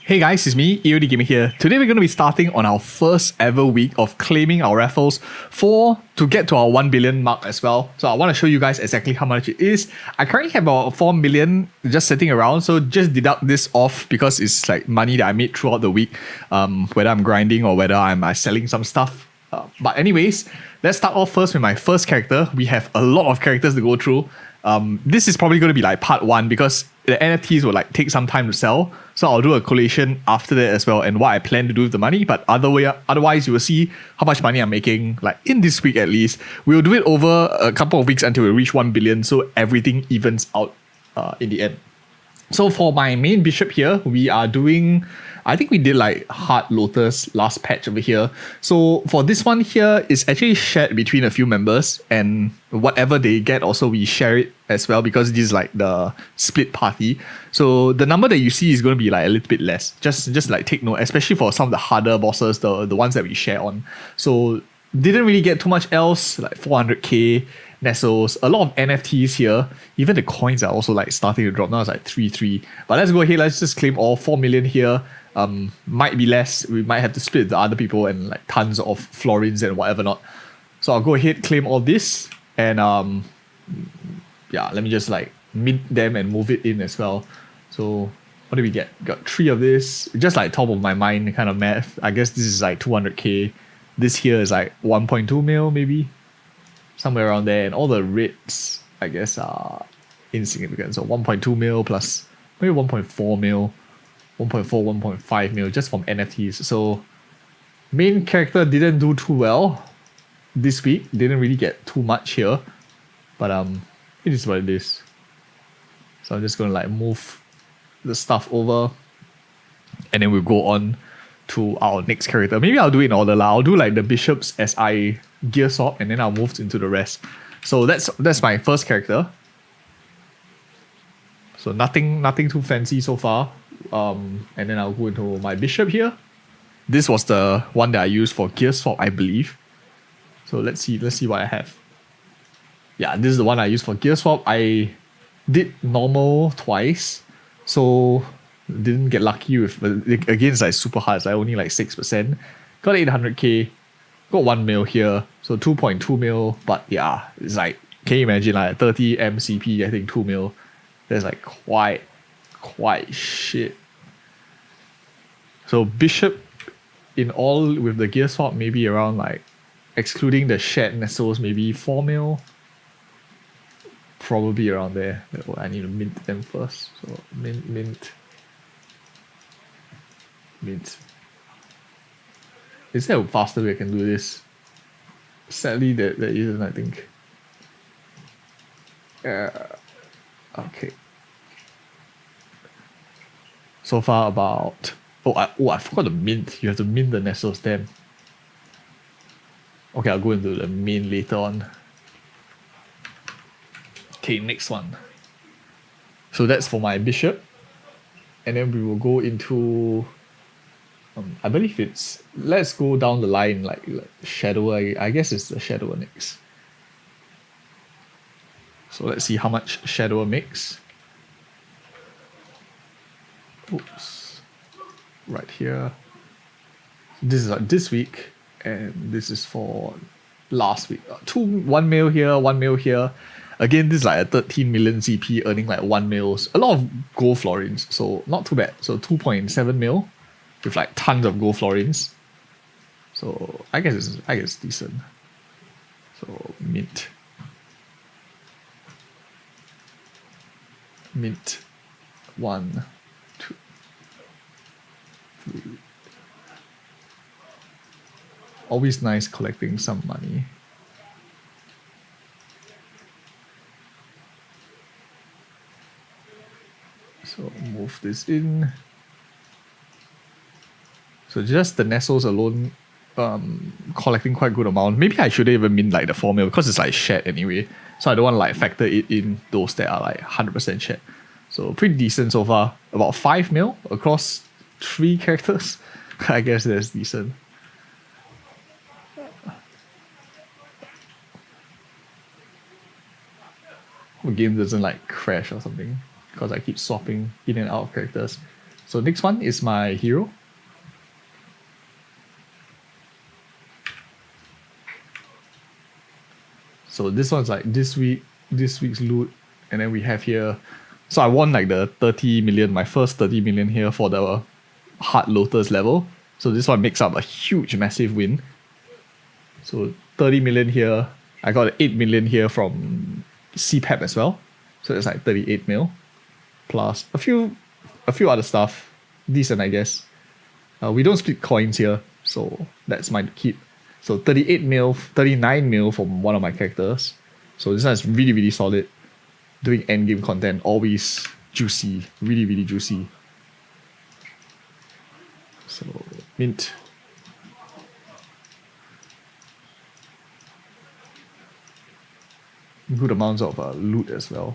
Hey guys, it's me, EODGamer here. Today we're going to be starting on our first ever week of claiming our raffles to get to our 1 billion mark as well. So I want to show you guys exactly how much it is. I currently have about 4 million just sitting around, so just deduct this off because it's like money that I made throughout the week, whether I'm grinding or whether I'm selling some stuff. But anyways, let's start off first with my first character. We have a lot of characters to go through. This is probably going to be like part 1 because the NFTs will like take some time to sell. So I'll do a collation after that as well and what I plan to do with the money. But otherwise, you will see how much money I'm making like in this week at least. We'll do it over a couple of weeks until we reach 1 billion. So everything evens out in the end. So for my main bishop here, we are doing, I think we did like Hard Lotus last patch over here. So for this one here, it's actually shared between a few members and whatever they get also we share it as well because this is like the split party. So the number that you see is going to be like a little bit less. Just like take note, especially for some of the harder bosses, the ones that we share on. So didn't really get too much else, like 400k. Nesos, a lot of NFTs here. Even the coins are also like starting to drop. Now it's like 3. But let's go ahead. Let's just claim all 4 million here. Might be less. We might have to split the other people and like tons of florins and whatever not. So I'll go ahead, claim all this. And yeah, let me just like mint them and move it in as well. So what do we get? Got 3 of this. Just like top of my mind kind of math. I guess this is like 200k. This here is like 1.2 mil maybe. Somewhere around there, and all the rates, I guess, are insignificant. So 1.2 mil plus maybe 1.4 mil, 1.4, 1.5 mil just from NFTs. So main character didn't do too well this week. Didn't really get too much here, but it is what it is. So I'm just gonna like move the stuff over, and then we'll go on to our next character. Maybe I'll do it in order. I'll do like the bishops as I gear swap and then I'll move into the rest. So that's my first character. So nothing too fancy so far. And then I'll go into my bishop here. This was the one that I used for gear swap, I believe. So let's see what I have. Yeah, this is the one I used for gear swap. I did normal twice. So didn't get lucky with, again it's like super hard. It's like only like 6%. Got 800k. Got 1 mil here, so 2.2 mil. But yeah, it's like, can you imagine like 30 MCP, I think 2 mil. That's like quite shit. So bishop in all with the gear swap maybe around like, excluding the shared Nesos, maybe 4 mil. Probably around there. I need to mint them first. So mint. Is there a faster way I can do this? Sadly, there isn't, I think. Okay. So far about... I forgot to mint. You have to mint the Nesos then. Okay, I'll go into the main later on. Okay, next one. So that's for my bishop. And then we will go into... I believe it's, let's go down the line like Shadower. I guess it's the Shadower next. So let's see how much Shadower makes. Oops. Right here. This is like this week, and this is for last week. 1 mil here, 1 mil here. Again, this is like a 13 million CP earning like 1 mil. A lot of gold florins, so not too bad. So 2.7 mil. With like tons of gold florins. So I guess it's decent. So mint. 1, 2, 3. Always nice collecting some money. So move this in. So just the Nesos alone, collecting quite good amount. Maybe I shouldn't even mint like the 4 mil because it's like shared anyway. So I don't want to like factor it in those that are like 100% shared. So pretty decent so far. About 5 mil across 3 characters. I guess that's decent. The game doesn't like crash or something because I keep swapping in and out of characters. So next one is my hero. So this one's like this week's loot, and then we have here. So I won like the 30 million, my first 30 million here for the hard lotus level. So this one makes up a huge, massive win. So 30 million here. I got 8 million here from CPAP as well. So it's like 38 mil. Plus a few other stuff. Decent, I guess. We don't split coins here, so that's mine to keep. So 38 mil, 39 mil from one of my characters. So this one is really, really solid. Doing endgame content, always juicy. Really, really juicy. So, mint. Good amounts of loot as well.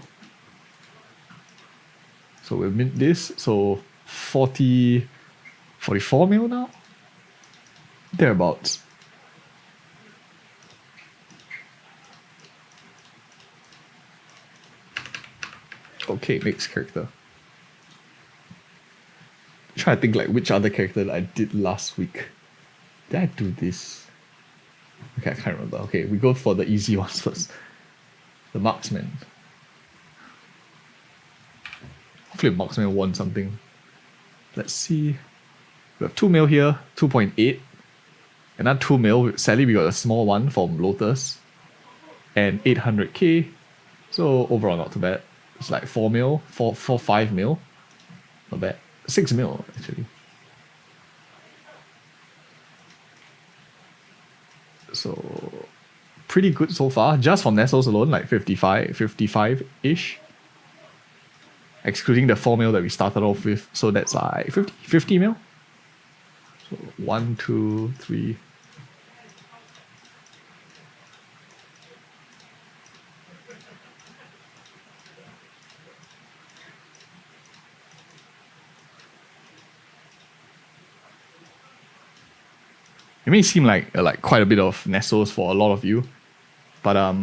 So we'll mint this. So 44 mil now? Thereabouts. Okay, next character. Try to think like which other character that I did last week. Did I do this? Okay, I can't remember. Okay, we go for the easy ones first. The marksman. Hopefully marksman won something. Let's see. We have 2 mil here, 2.8. Another 2 mil. Sadly, we got a small one from Lotus. And 800k. So overall not too bad. It's like 4 mil, 5 mil. Not bad. 6 mil actually. So pretty good so far. Just from Nesos alone, like 55-ish. Excluding the 4 mil that we started off with. So that's like 50 mil. So 1, 2, 3. It may seem like quite a bit of Nesos for a lot of you, but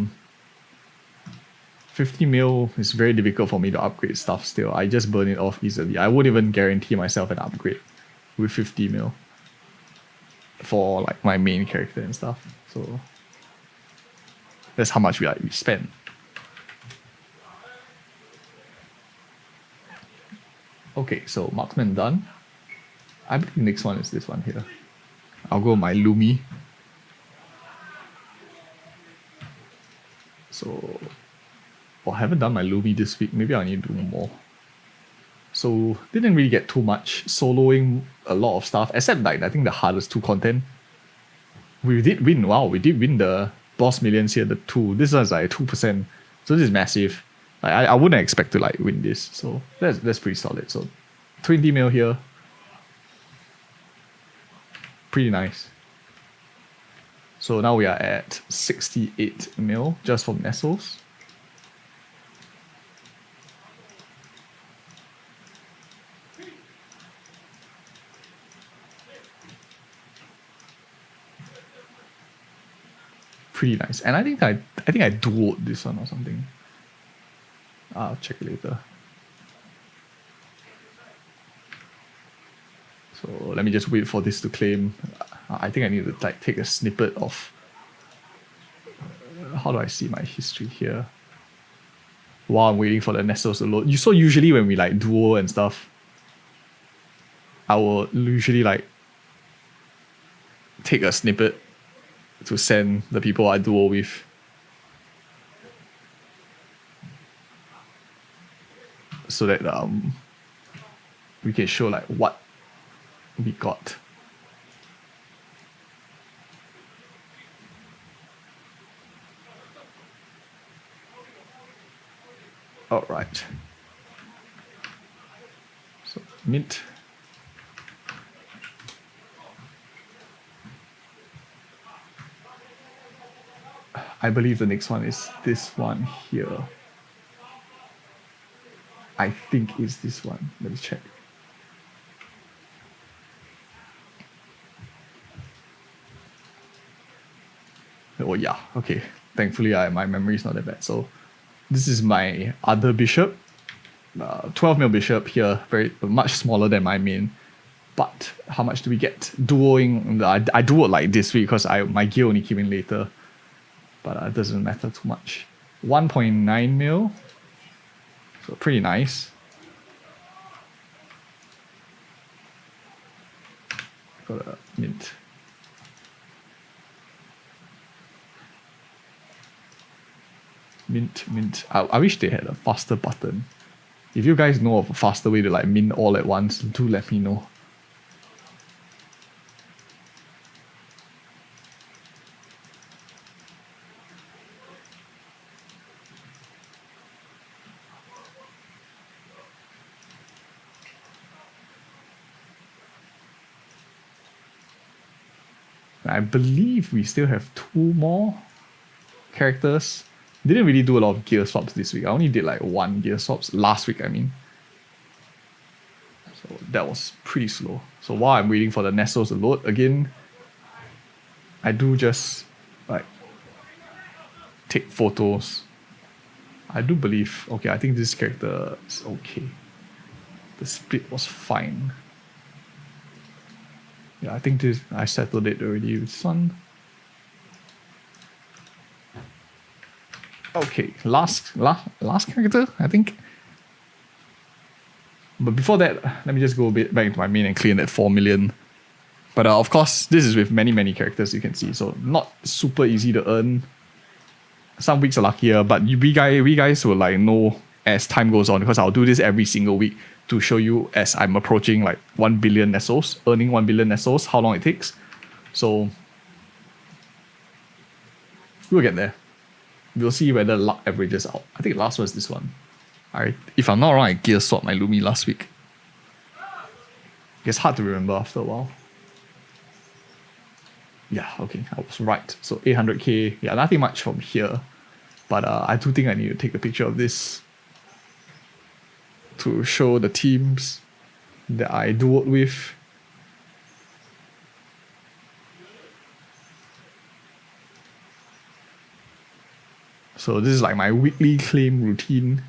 50 mil is very difficult for me to upgrade stuff still. I just burn it off easily. I won't even guarantee myself an upgrade with 50 mil for like my main character and stuff. So that's how much we spend. Okay, so marksman done. I believe the next one is this one here. I'll go my Lumi. So, I haven't done my Lumi this week. Maybe I need to do more. So, didn't really get too much soloing a lot of stuff, except like I think the hardest 2 content. We did win. Wow, we did win the boss millions here. The 2. This one's like 2%. So this is massive. I wouldn't expect to like win this. So that's pretty solid. So 20 mil here. Pretty nice. So now we are at 68 mil just from Nesos. Pretty nice. And I think I duoed this one or something. I'll check it later. So let me just wait for this to claim. I think I need to like take a snippet of how do I see my history here while I'm waiting for the Nesos to load. So usually when we like duo and stuff, I will usually like take a snippet to send the people I duo with. So that we can show like what we got. All right. So mint. I believe the next one is this one here. I think it's this one. Let me check. Oh yeah, okay. Thankfully, my memory is not that bad. So this is my other bishop. 12 mil bishop here, very much smaller than my main. But how much do we get duoing? I duoed like this week because my gear only came in later. But it doesn't matter too much. 1.9 mil. So pretty nice. Got a mint. Mint. I wish they had a faster button. If you guys know of a faster way to like mint all at once, do let me know. I believe we still have 2 more characters. Didn't really do a lot of gear swaps this week. I only did like 1 gear swaps last week, I mean. So that was pretty slow. So while I'm waiting for the Nesos to load again, I do just like take photos. I do believe, okay, I think this character is okay. The split was fine. Yeah, I think I settled it already with this one. Okay, last character, I think. But before that, let me just go a bit back into my main and clean that 4 million. But of course, this is with many characters you can see, so not super easy to earn. Some weeks are luckier, but we guys will like know as time goes on, because I'll do this every single week to show you as I'm approaching like 1 billion Nesos, earning 1 billion Nesos, how long it takes. So we'll get there. We'll see whether luck averages out. I think last one is this one. If I'm not wrong, I gear swapped my Lumi last week. It's hard to remember after a while. Yeah, okay, I was right. So 800k, yeah, nothing much from here. But I do think I need to take a picture of this to show the teams that I duoed with. So this is like my weekly claim routine.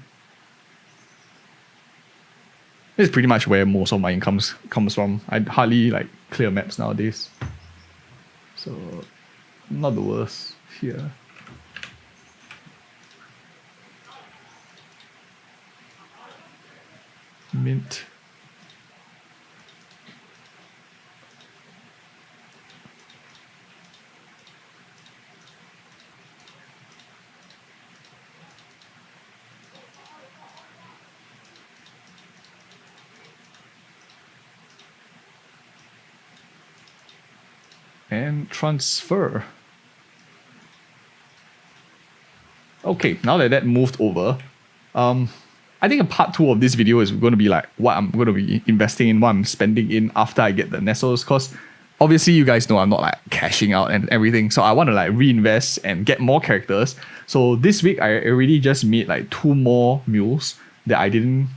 This is pretty much where most of my income comes from. I hardly like clear maps nowadays. So not the worst here. Mint. And transfer. Okay, now that moved over, I think a part 2 of this video is going to be like what I'm going to be investing in, what I'm spending in after I get the Nesos, because obviously you guys know I'm not like cashing out and everything, so I want to like reinvest and get more characters. So this week I already just made like 2 more mules that I didn't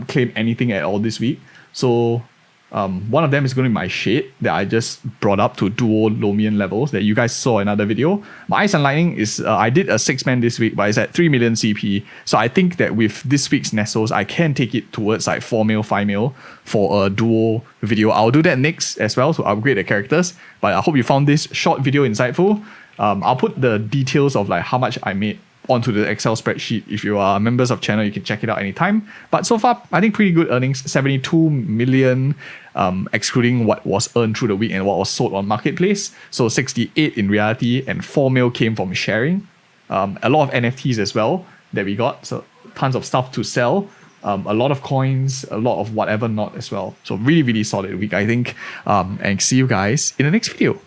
claim anything at all this week. So one of them is going to be my shade that I just brought up to duo Lomian levels that you guys saw in another video. My Ice and Lightning is, I did a 6-man this week, but it's at 3 million CP. So I think that with this week's Nesos, I can take it towards like 4 mil, 5 mil for a duo video. I'll do that next as well to upgrade the characters. But I hope you found this short video insightful. I'll put the details of like how much I made onto the Excel spreadsheet. If you are members of channel, you can check it out anytime. But so far, I think pretty good earnings, 72 million, excluding what was earned through the week and what was sold on Marketplace. So 68 in reality, and 4 mil came from sharing. A lot of NFTs as well that we got, so tons of stuff to sell. A lot of coins, a lot of whatever not as well. So really solid week, I think. And see you guys in the next video.